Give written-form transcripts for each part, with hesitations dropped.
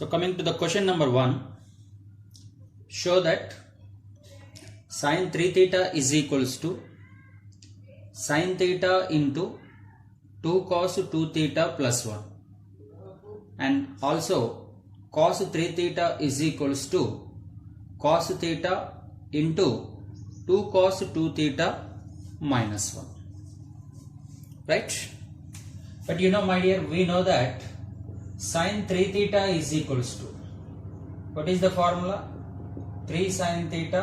So coming to the question number 1, show that sin 3 theta is equals to sin theta into 2 cos 2 theta plus 1, and also cos 3 theta is equals to cos theta into 2 cos 2 theta minus 1, right? But you know, my dear, we know that sin 3 theta is equals to, what is the formula? 3 sin theta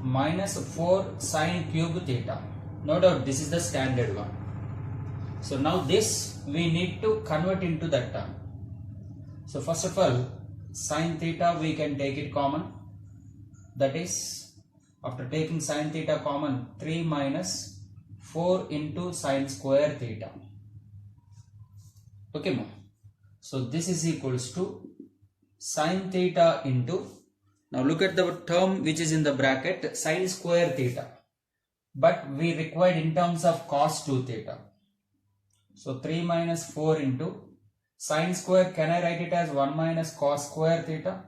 minus 4 sin cube theta. No doubt this is the standard one. So now this we need to convert into that term. So first of all, sin theta we can take it common. That is, after taking sin theta common, 3 minus 4 into sin square theta. Okay, ma. So this is equals to sin theta into, now look at the term which is in the bracket, sin square theta, but we required in terms of cos 2 theta. So 3 minus 4 into sin square, can I write it as 1 minus cos square theta?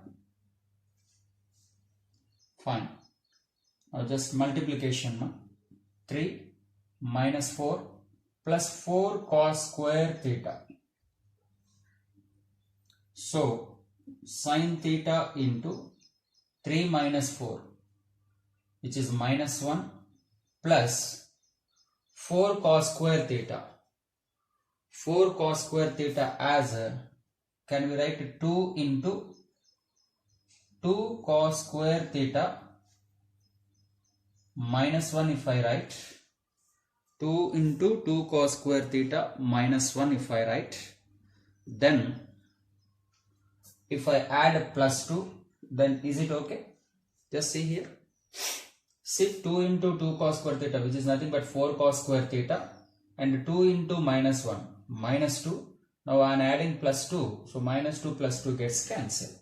Fine. Now just multiplication, ma. 3 minus 4 plus 4 cos square theta. So sin theta into 3 minus 4, which is minus 1, plus 4 cos square theta. 4 cos square theta as, can we write 2 into 2 cos square theta minus 1 if I write. 2 into 2 cos square theta minus 1 if I write. Then if I add plus 2, then is it okay? Just see here. See, 2 into 2 cos square theta, which is nothing but 4 cos square theta, and 2 into minus 1, minus 2. Now I am adding plus 2, so minus 2 plus 2 gets cancelled.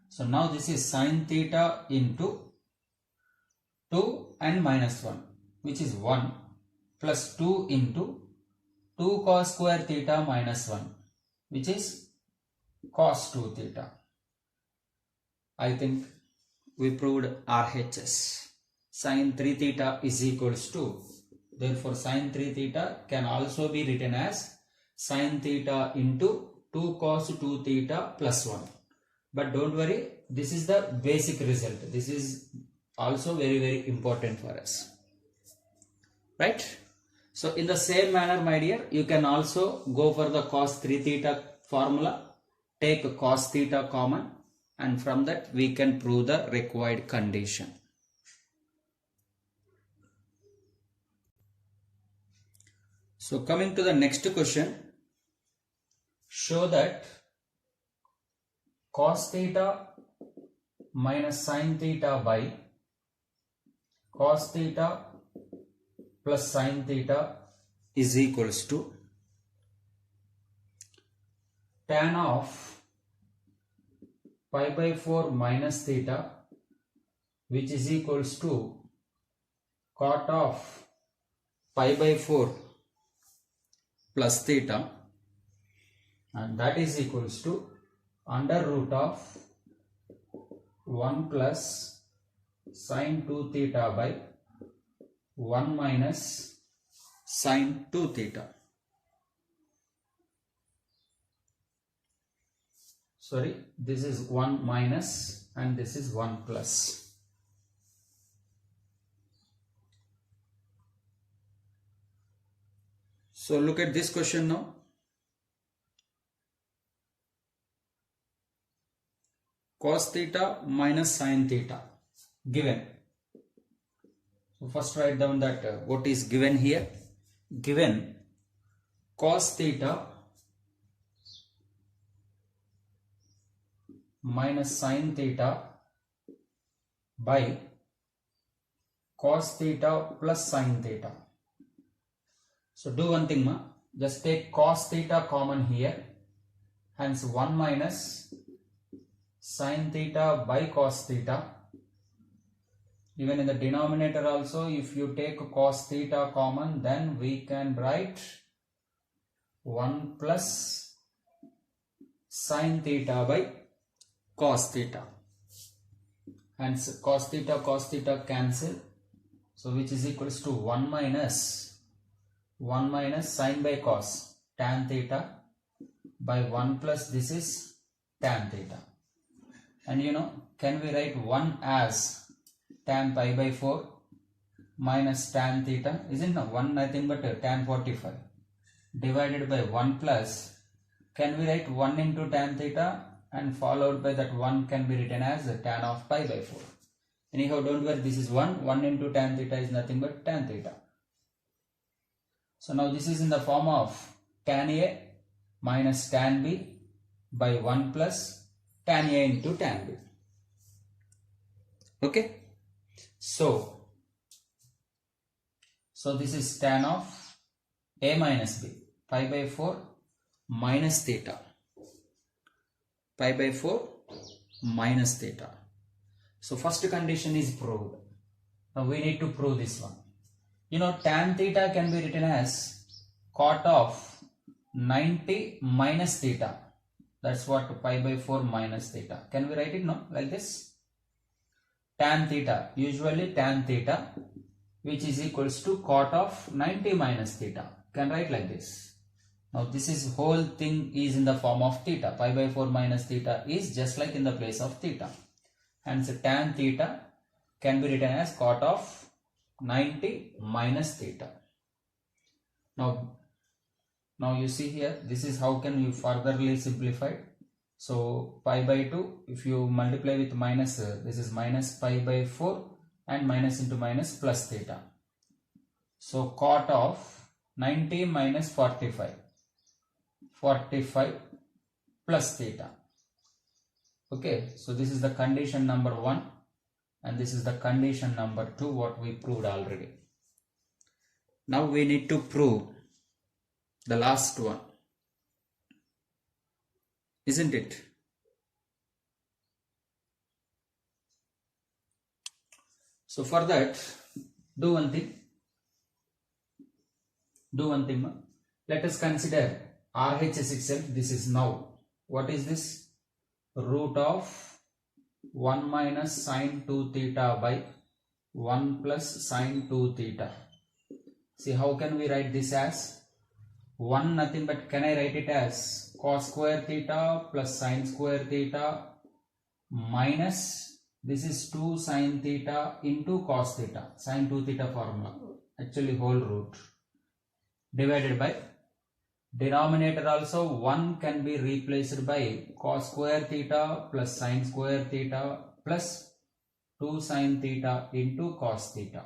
So now this is sin theta into 2 and minus 1, which is 1, plus 2 into 2 cos square theta minus 1, which is cos 2 theta. I think we proved RHS. Sin 3 theta is equals to, therefore sin 3 theta can also be written as sin theta into 2 cos 2 theta plus 1. But don't worry, this is the basic result. This is also very important for us, right? So in the same manner, my dear, you can also go for the cos 3 theta formula. Take cos theta common, and from that we can prove the required condition. So coming to the next question, show that cos theta minus sin theta by cos theta plus sin theta is equals to tan of pi by 4 minus theta, which is equals to cot of pi by 4 plus theta, and that is equals to under root of 1 plus sin 2 theta by 1 minus sin 2 theta. Sorry, this is 1 minus and this is 1 plus. So look at this question now. Cos theta minus sin theta given. So first write down that what is given here. Given cos theta minus sin theta by cos theta plus sin theta. So do one thing, ma. Just take cos theta common here. Hence 1 minus sin theta by cos theta. Even in the denominator also, if you take cos theta common, then we can write 1 plus sin theta by cos theta. Hence cos theta cancel. So which is equals to 1 minus sin by cos tan theta by 1 plus this is tan theta. And you know, can we write 1 as tan pi by 4 minus tan theta? Isn't it 1 nothing but tan 45 divided by 1 plus, can we write 1 into tan theta and followed by that 1 can be written as tan of pi by 4. Anyhow, don't worry, this is 1 into tan theta is nothing but tan theta. So now this is in the form of tan A minus tan B by 1 plus tan A into tan B. Okay. So this is tan of A minus B, pi by 4 minus theta, pi by 4 minus theta. So first condition is proved. Now we need to prove this one. You know, tan theta can be written as cot of 90 minus theta. That's what pi by 4 minus theta. Can we write it now like this? Tan theta, usually tan theta, which is equals to cot of 90 minus theta. Can write like this. Now this is whole thing is in the form of theta. Pi by 4 minus theta is just like in the place of theta. Hence tan theta can be written as cot of 90 minus theta. Now you see here, this is how can you furtherly simplify. So pi by 2, if you multiply with minus, this is minus pi by 4 and minus into minus plus theta. So cot of 90 minus 45 plus theta. Okay, so this is the condition number 1 and this is the condition number 2 what we proved already. Now we need to prove the last one, isn't it? So for that, do one thing. Let us consider RHS itself. This is now, what is this? Root of 1 minus sin 2 theta by 1 plus sin 2 theta. See, how can we write this as 1 nothing but, can I write it as cos square theta plus sin square theta minus this is 2 sin theta into cos theta, sin 2 theta formula, actually whole root, divided by denominator also 1 can be replaced by cos square theta plus sin square theta plus 2 sin theta into cos theta.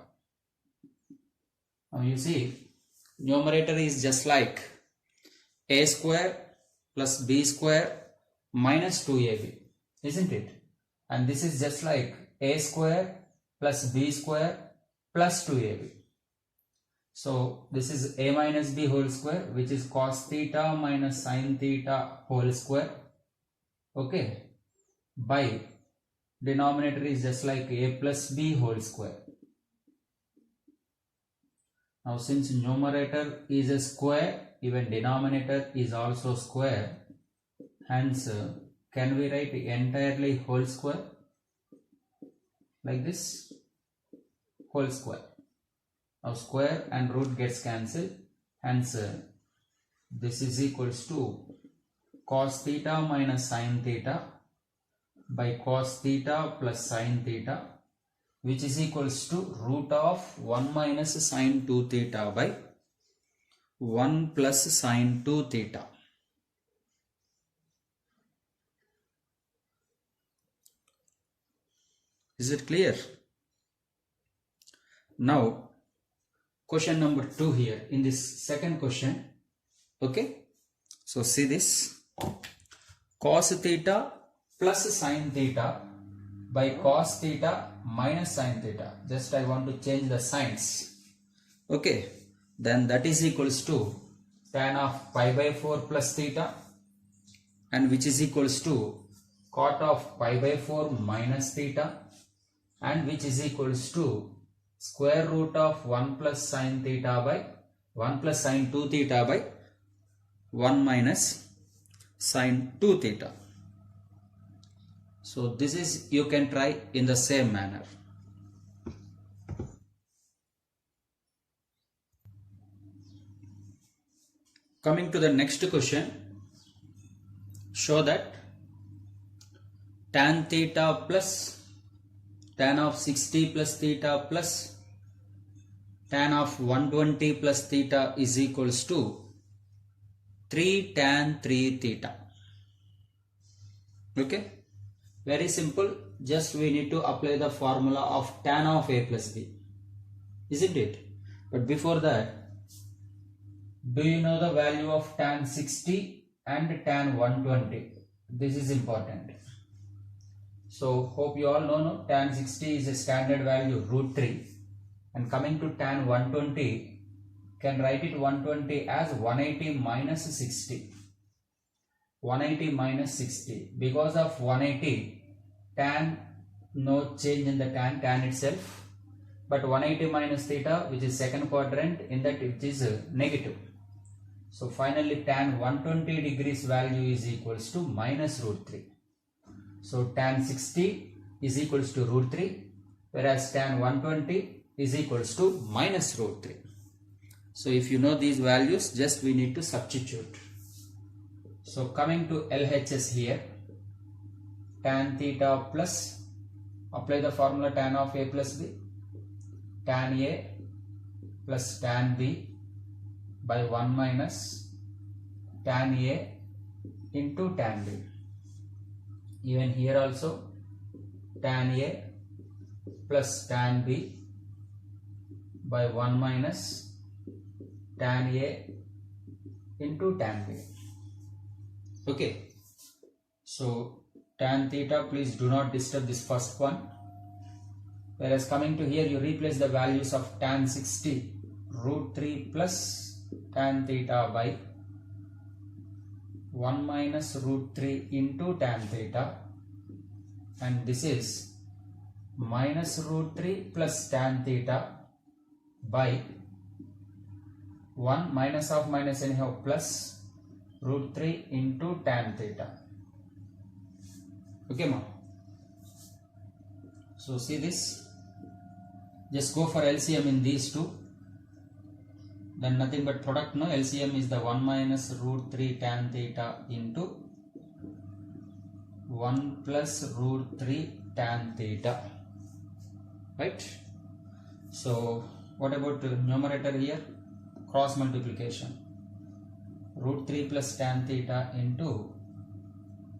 Now you see, numerator is just like a square plus b square minus 2ab, isn't it? And this is just like a square plus b square plus 2ab. So this is a minus b whole square, which is cos theta minus sin theta whole square. Okay, by denominator is just like a plus b whole square. Now since numerator is a square, even denominator is also square. Hence, can we write entirely whole square like this? Whole square. Now square and root gets cancelled. Hence, this is equals to cos theta minus sin theta by cos theta plus sin theta, which is equals to root of 1 minus sin 2 theta by 1 plus sin 2 theta. Is it clear? Now question number 2 here in this second question. Okay, so see this, cos theta plus sin theta by cos theta minus sin theta. Just I want to change the signs. Okay, then that is equals to tan of pi by 4 plus theta, and which is equals to cot of pi by 4 minus theta, and which is equals to square root of 1 plus sin theta by 1 plus sin 2 theta by 1 minus sine 2 theta. So this is, you can try in the same manner. Coming to the next question, show that tan theta plus tan of 60 plus theta plus tan of 120 plus theta is equals to 3 tan 3 theta. Okay, very simple. Just we need to apply the formula of tan of a plus b, isn't it? But before that, do you know the value of tan 60 and tan 120? This is important. So hope you all know, no? Tan 60 is a standard value root 3, and coming to tan 120, can write it 120 as 180 minus 60. 180 minus 60. Because of 180, tan, no change in the tan itself. But 180 minus theta, which is second quadrant, in that it is negative. So finally tan 120 degrees value is equals to minus root 3. So tan 60 is equals to root 3, whereas tan 120 is equals to minus root 3. So if you know these values, just we need to substitute. So coming to LHS here, tan theta plus, apply the formula tan of a plus b, tan a plus tan b by 1 minus tan a into tan b. Even here also tan a plus tan b by 1 minus tan a into tan b. Okay, so tan theta, please do not disturb this first one. Whereas coming to here, you replace the values of tan 60 root 3 plus tan theta by 1 minus root 3 into tan theta, and this is minus root 3 plus tan theta by 1 minus of minus anyhow plus root 3 into tan theta. Okay, ma. So see this, just go for LCM in these two, then nothing but product, no? LCM is the 1 minus root 3 tan theta into 1 plus root 3 tan theta, right? So what about the numerator here? Cross multiplication, root 3 plus tan theta into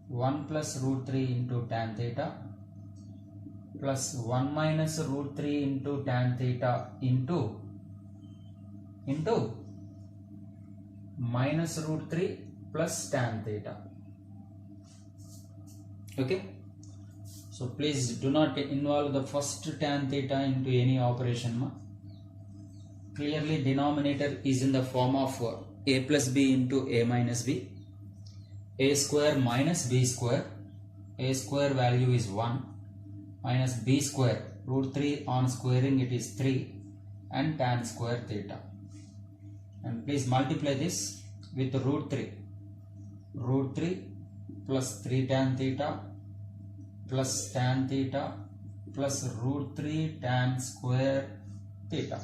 1 plus root 3 into tan theta plus 1 minus root 3 into tan theta into minus root 3 plus tan theta. Okay, so please do not involve the first tan theta into any operation, ma. Clearly denominator is in the form of a plus b into a minus b, a square minus b square, a square value is 1 minus b square, root 3 on squaring it is 3, and tan square theta. And please multiply this with root 3 plus 3 tan theta plus tan theta plus root 3 tan square theta,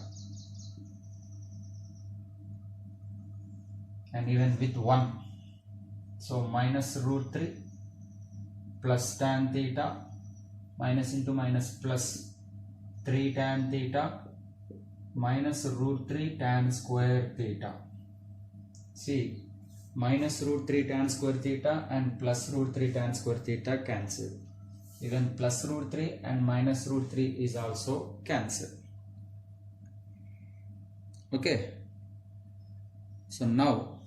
and even with 1. So minus root 3 plus tan theta, minus into minus plus 3 tan theta minus root 3 tan square theta. See, minus root 3 tan square theta and plus root 3 tan square theta cancel. Even plus root 3 and minus root 3 is also cancel. Okay. So now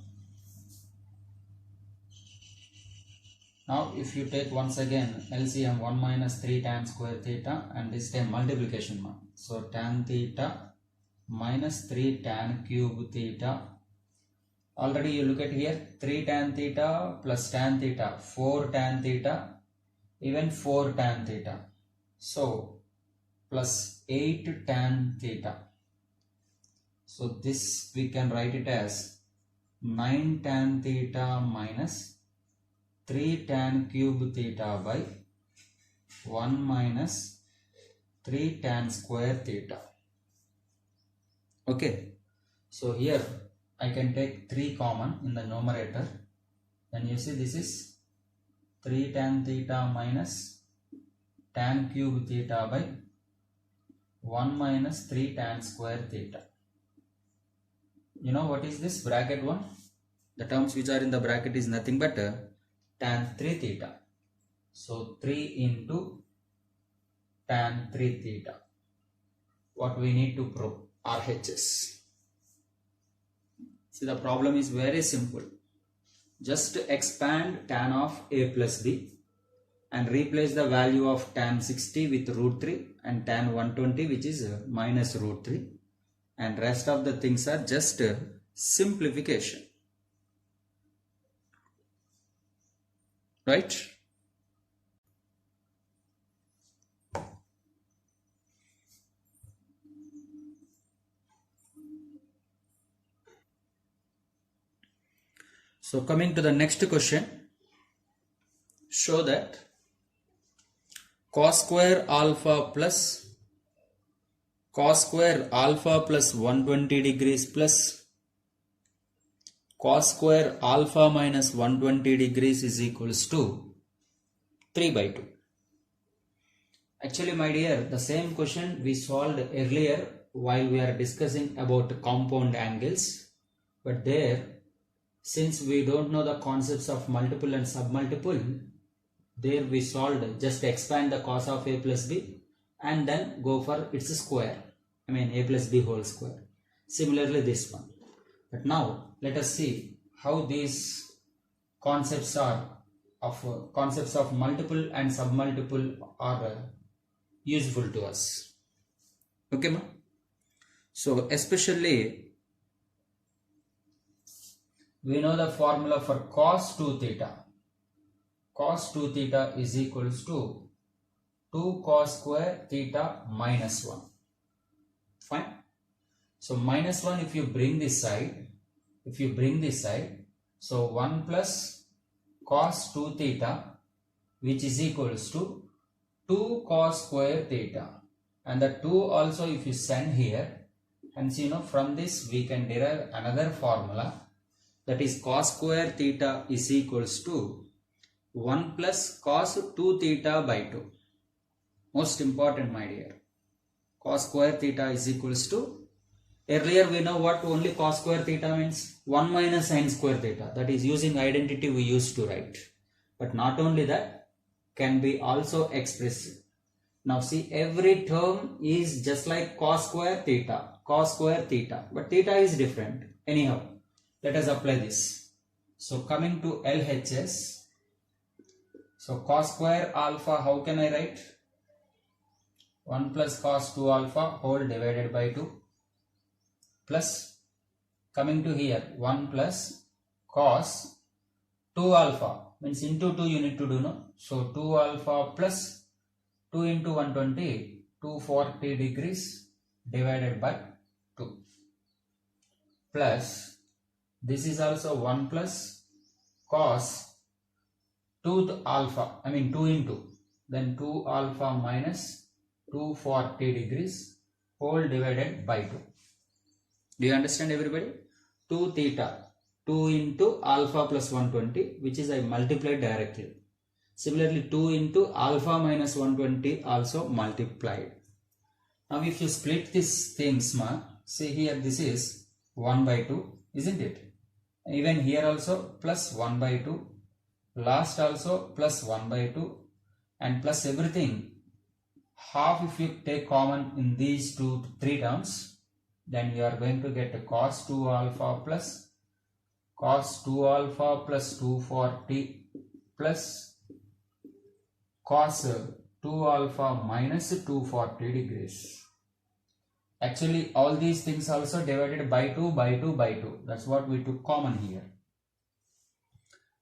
if you take once again LCM 1 minus 3 tan square theta, and this time multiplication mark. So tan theta minus 3 tan cube theta. Already you look at here, 3 tan theta plus tan theta, 4 tan theta, even 4 tan theta. So plus 8 tan theta. So this we can write it as 9 tan theta minus 3 tan cube theta by 1 minus 3 tan square theta. Okay, so here I can take 3 common in the numerator, and you see this is 3 tan theta minus tan cube theta by 1 minus 3 tan square theta. You know what is this bracket 1? The terms which are in the bracket is nothing but tan 3 theta. So 3 into tan 3 theta. What we need to prove? RHS. See, the problem is very simple. Just expand tan of a plus b and replace the value of tan 60 with root 3 and tan 120 which is minus root 3, and rest of the things are just simplification. Right? So coming to the next question, show that cos square alpha plus 120 degrees plus cos square alpha minus 120 degrees is equals to 3 by 2. Actually, my dear, the same question we solved earlier while we are discussing about compound angles, but there, since we don't know the concepts of multiple and submultiple, there we solved just expand the cos of a plus b and then go for its square. I mean a plus b whole square. Similarly this one. But now let us see how these concepts are of concepts of multiple and submultiple are useful to us. Okay, ma? So especially we know the formula for cos 2 theta. Cos 2 theta is equals to 2 cos square theta minus 1. Fine. So minus 1 if you bring this side, so 1 plus cos 2 theta which is equals to 2 cos square theta, and the 2 also if you send here, hence you know from this we can derive another formula, that is cos square theta is equals to 1 plus cos 2 theta by 2. Most important, my dear. Cos square theta is equals to, earlier we know what only cos square theta means, 1 minus sin square theta. That is using identity we used to write. But not only that, can be also expressed. Now see, every term is just like cos square theta, but theta is different. Anyhow, let us apply this. So coming to LHS, so cos square alpha, how can I write? 1 plus cos 2 alpha whole divided by 2 plus, coming to here, 1 plus cos 2 alpha, means into 2 you need to do, no? So 2 alpha plus 2 into 120, 240 degrees divided by 2 plus, this is also 1 plus cos 2 alpha, I mean 2 into, then 2 alpha minus 240 degrees whole divided by 2. Do you understand, everybody? 2 theta, 2 into alpha plus 120, which is I multiplied directly. Similarly 2 into alpha minus 120 also multiplied. Now if you split these things, see here this is 1 by 2, isn't it? Even here also plus 1 by 2, last also plus 1 by 2, and plus everything. Half if you take common in these 3 terms, then you are going to get a cos 2 alpha plus 240 plus cos 2 alpha minus 240 degrees. Actually all these things also divided by 2 by 2 by 2. That's what we took common here.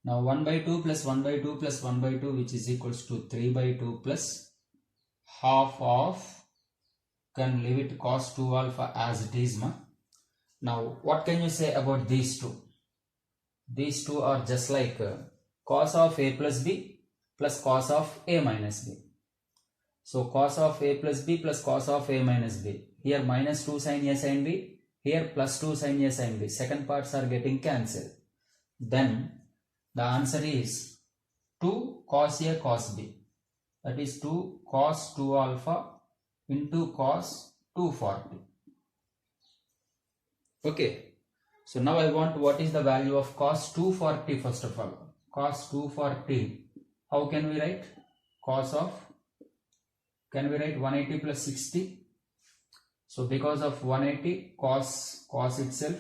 Now 1 by 2 plus 1 by 2 plus 1 by 2 which is equals to 3 by 2 plus half of, can leave it cos 2 alpha as it is. Now what can you say about these two? These two are just like cos of a plus b plus cos of a minus b. So cos of a plus b plus cos of a minus b. Here minus 2 sin a sin b. Here plus 2 sin a sin b. Second parts are getting cancelled. Then the answer is 2 cos a cos b. That is 2 cos 2 alpha into cos 240. Okay. So now I want what is the value of cos 240 first of all. Cos 240. How can we write? Cos of, can we write 180 plus 60? So because of 180 cos itself.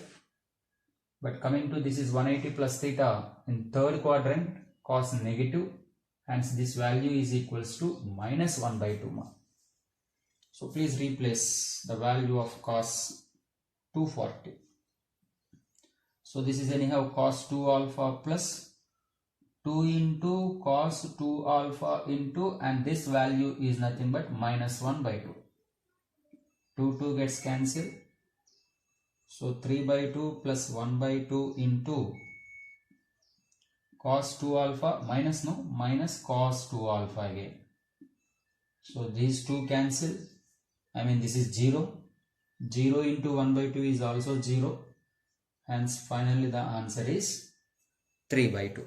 But coming to this is 180 plus theta in third quadrant, cos negative. Hence this value is equals to minus 1 by 2. So please replace the value of cos 240. So this is anyhow cos 2 alpha plus 2 into cos 2 alpha into, and this value is nothing but minus 1 by 2. 2 gets cancelled. So 3 by 2 plus 1 by 2 into cos 2 alpha minus cos 2 alpha again. So these two cancel. I mean this is 0. 0 into 1 by 2 is also 0. Hence finally the answer is 3 by 2.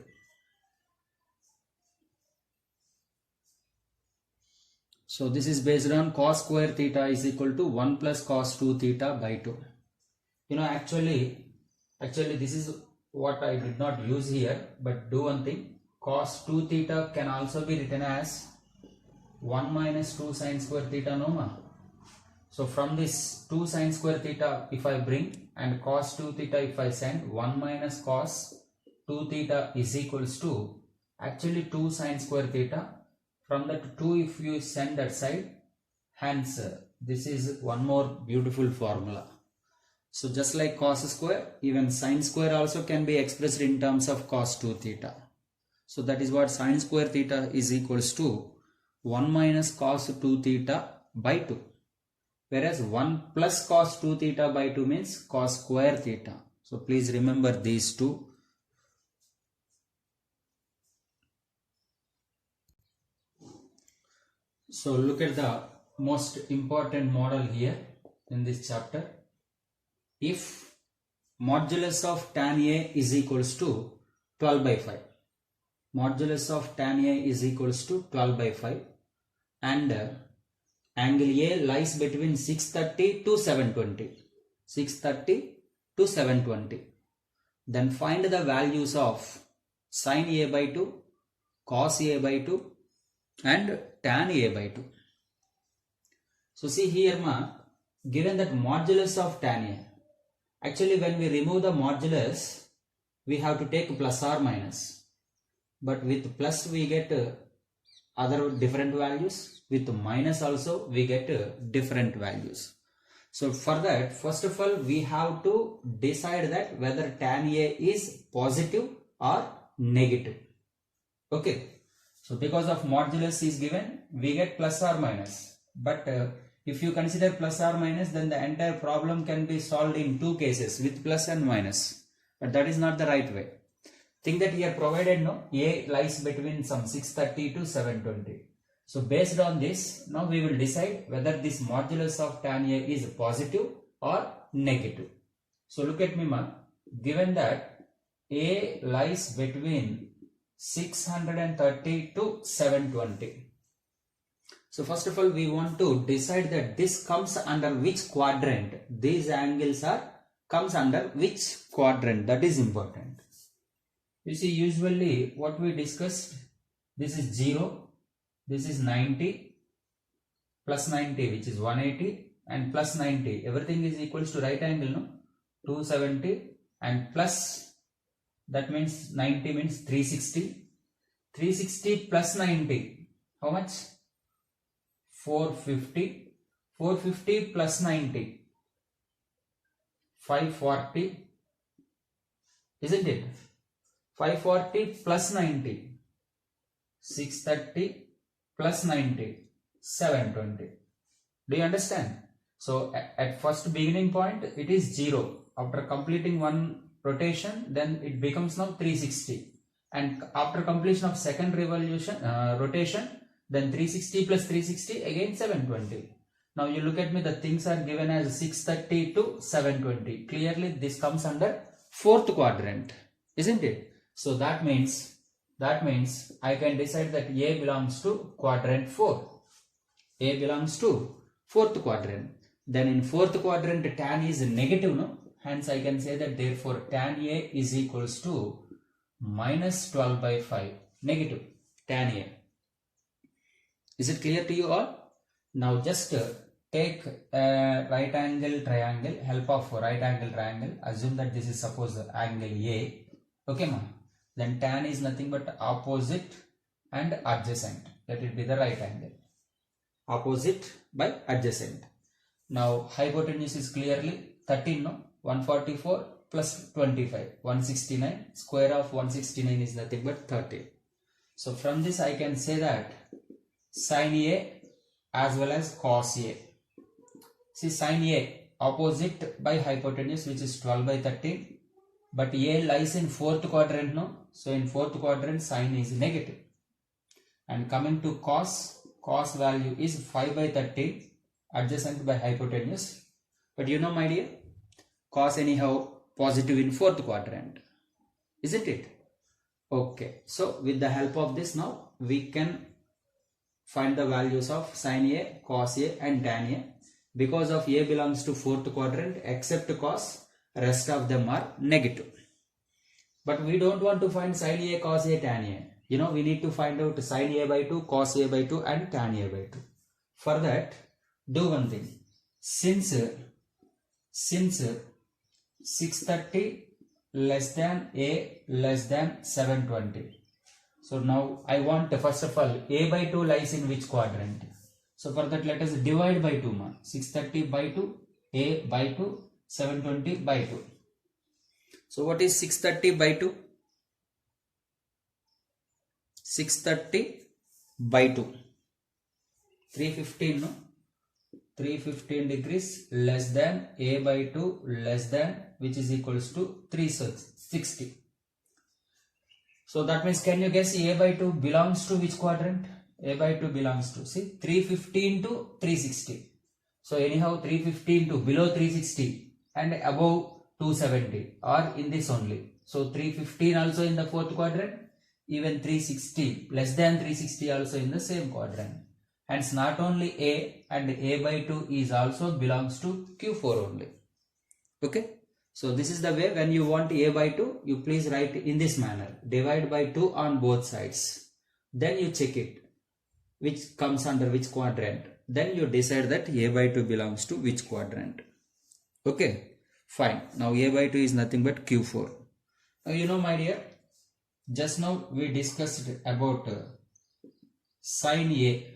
So this is based on cos square theta is equal to 1 plus cos 2 theta by 2. You know, actually this is what I did not use here, but do one thing. Cos 2 theta can also be written as 1 minus 2 sin square theta, no ma? So from this 2 sin square theta if I bring and cos 2 theta if I send, 1 minus cos 2 theta is equals to actually 2 sin square theta. From that 2 if you send that side, hence this is one more beautiful formula. So just like cos square, even sin square also can be expressed in terms of cos 2 theta. So that is what sin square theta is equals to 1 minus cos 2 theta by 2. Whereas 1 plus cos 2 theta by 2 means cos square theta. So please remember these two. So look at the most important model here in this chapter. If modulus of tan A is equals to 12 by 5. Modulus of tan A is equals to 12 by 5 and angle A lies between 630 to 720. 630 to 720. Then find the values of sin A by 2, cos A by 2 and tan A by 2. So see here given that modulus of tan A. Actually when we remove the modulus, we have to take plus or minus. But with plus we get other different values. With minus also we get different values. So for that, first of all we have to decide that whether tan A is positive or negative. Okay. So because of modulus is given, we get plus or minus. But if you consider plus or minus, then the entire problem can be solved in two cases with plus and minus. But that is not the right way. Think that here provided no A lies between some 630 to 720. So based on this, now we will decide whether this modulus of tan A is positive or negative. So look at me given that A lies between 630 to 720. So first of all we want to decide that this comes under which quadrant. These angles comes under which quadrant. That is important. You see usually what we discussed, this is 0, this is 90, plus 90 which is 180 and plus 90. Everything is equals to right angle, no? 270 and plus, that means 90 means 360. 360 plus 90, how much? 450. 450 plus 90, 540, isn't it? 540 plus 90, 630 plus 90, 720. Do you understand? So at first beginning point it is 0. After completing one rotation, then it becomes now 360. and after completion of second revolution rotation, then 360 plus 360 again 720. Now you look at me, the things are given as 630 to 720. Clearly this comes under fourth quadrant, isn't it? So that means I can decide that A belongs to quadrant 4. A belongs to fourth quadrant. Then in fourth quadrant tan is negative, no? Hence I can say that therefore tan A is equals to minus 12 by 5, negative tan A. Is it clear to you all? Now just take a right angle triangle, help of right angle triangle, assume that this is suppose angle A, okay ma? Then tan is nothing but opposite and adjacent, let it be the right angle, opposite by adjacent. Now hypotenuse is clearly 13, no? 144 plus 25, 169, square of 169 is nothing but 30. So from this I can say that sin A as well as cos A. See, sin A opposite by hypotenuse, which is 12 by 13, but A lies in fourth quadrant, no? So in fourth quadrant sin is negative. And coming to cos value is 5 by 13 adjacent by hypotenuse. But you know my dear, cos anyhow positive in fourth quadrant, isn't it? Okay, so with the help of this now we can find the values of sin A, cos A and tan A. Because of A belongs to fourth quadrant, except cos, rest of them are negative. But we don't want to find sin A, cos A, tan A. You know, we need to find out sin A by 2, cos A by 2 and tan A by 2. For that, do one thing. Since 630 less than A less than 720. So now I want, first of all, A by 2 lies in which quadrant? So for that let us divide by 2 ma. 630 by 2, A by 2, 720 by 2. So what is 630 by 2? 630 by 2. 315, no? 315 degrees less than A by 2 less than, which is equals to 360. So that means, can you guess A by 2 belongs to which quadrant? A by 2 belongs to, see, 315 to 360. So anyhow 315 to below 360 and above 270 are in this only. So 315 also in the fourth quadrant, even 360 less than 360 also in the same quadrant. Hence not only A and A by 2 is also belongs to Q4 only. Okay. So this is the way, when you want A by 2, you please write in this manner. Divide by 2 on both sides. Then you check it, which comes under which quadrant. Then you decide that A by 2 belongs to which quadrant. Okay. Fine. Now A by 2 is nothing but Q4. Now you know my dear, just now we discussed about sin A.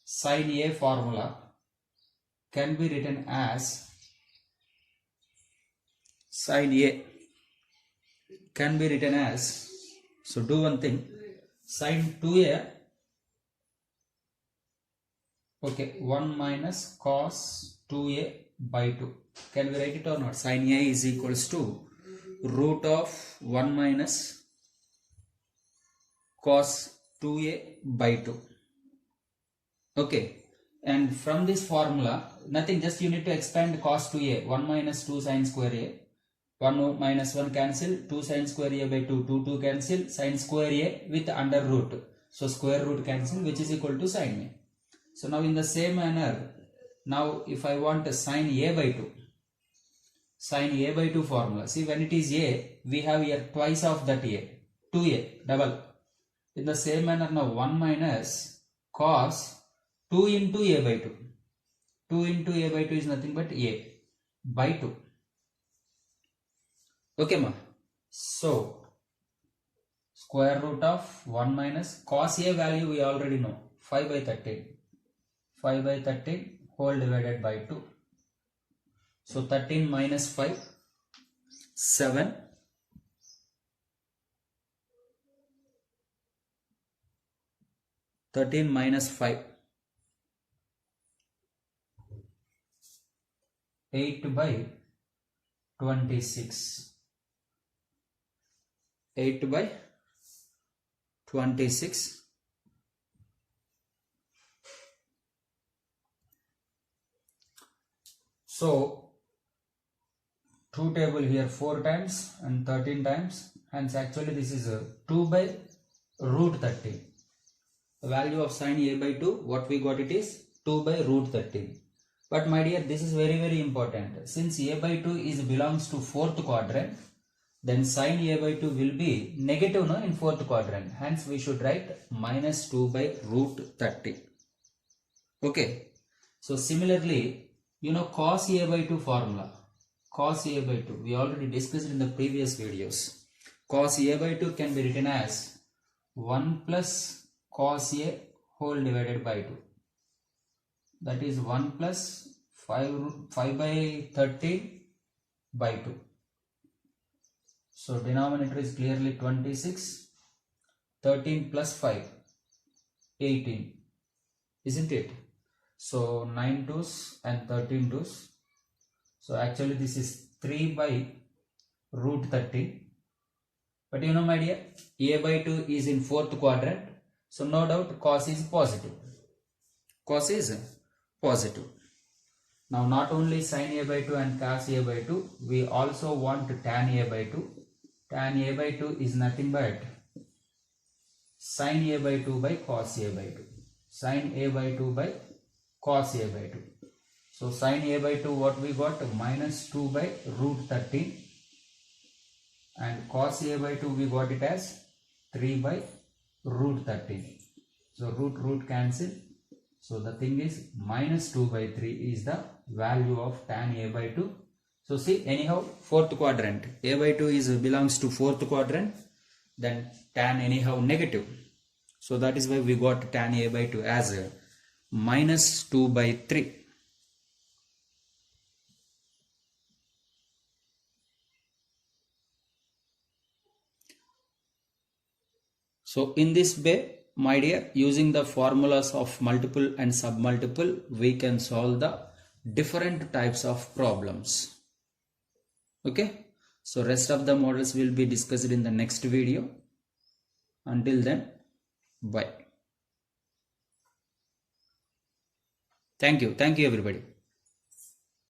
Sin A formula can be written as sin A can be written as, so do one thing, sin 2A, okay, 1 minus cos 2A by 2. Can we write it or not? Sin A is equals to root of 1 minus cos 2A by 2. Okay, and from this formula, nothing, just you need to expand cos 2A, 1 minus 2 sin square A. 1 minus 1 cancel, 2 sin square A by 2, 2 cancel, sin square A with under root. So square root cancel, which is equal to sin A. So now in the same manner, now if I want a sin A by 2, sin A by 2 formula, see, when it is A, we have here twice of that A, 2A, double. In the same manner now 1 minus cos 2 into A by 2. 2 into A by 2 is nothing but A by 2. Okay ma. So square root of 1 minus cos A value we already know, 5 by 13. 5 by 13 whole divided by 2. So 13 minus 5, 7. 13 minus 5, 8 by 26. 8 by 26. So 2 table here 4 times and 13 times, hence actually this is 2 by root 13. The value of sine a by 2, what we got it is 2 by root 13. But my dear, this is very important. Since a by 2 is belongs to fourth quadrant, then sine a by 2 will be negative no, in fourth quadrant. Hence we should write minus 2 by root 30. Okay. So similarly, you know cos a by 2 formula. Cos a by 2, we already discussed in the previous videos. Cos a by 2 can be written as 1 plus cos a whole divided by 2. That is 1 plus 5 by 13 by 2. So denominator is clearly 26. 13 plus 5, 18. Isn't it? So 9 twos and 13 twos. So actually this is 3 by root 30. But you know my dear, a by 2 is in fourth quadrant. So no doubt cos is positive. Cos is positive. Now not only sin a by 2 and cos a by 2, we also want tan a by 2. Tan a by 2 is nothing but sin a by 2 by cos a by 2. Sin a by 2 by cos a by 2. So sin a by 2 what we got? Minus 2 by root 13. And cos a by 2 we got it as 3 by root 13. So root cancel. So the thing is minus 2 by 3 is the value of tan a by 2. So see, anyhow fourth quadrant, a by 2 is belongs to fourth quadrant, then tan anyhow negative. So that is why we got tan a by 2 as minus 2 by 3. So in this way, my dear, using the formulas of multiple and submultiple, we can solve the different types of problems. Okay. So rest of the models will be discussed in the next video. Until then, bye. Thank you everybody.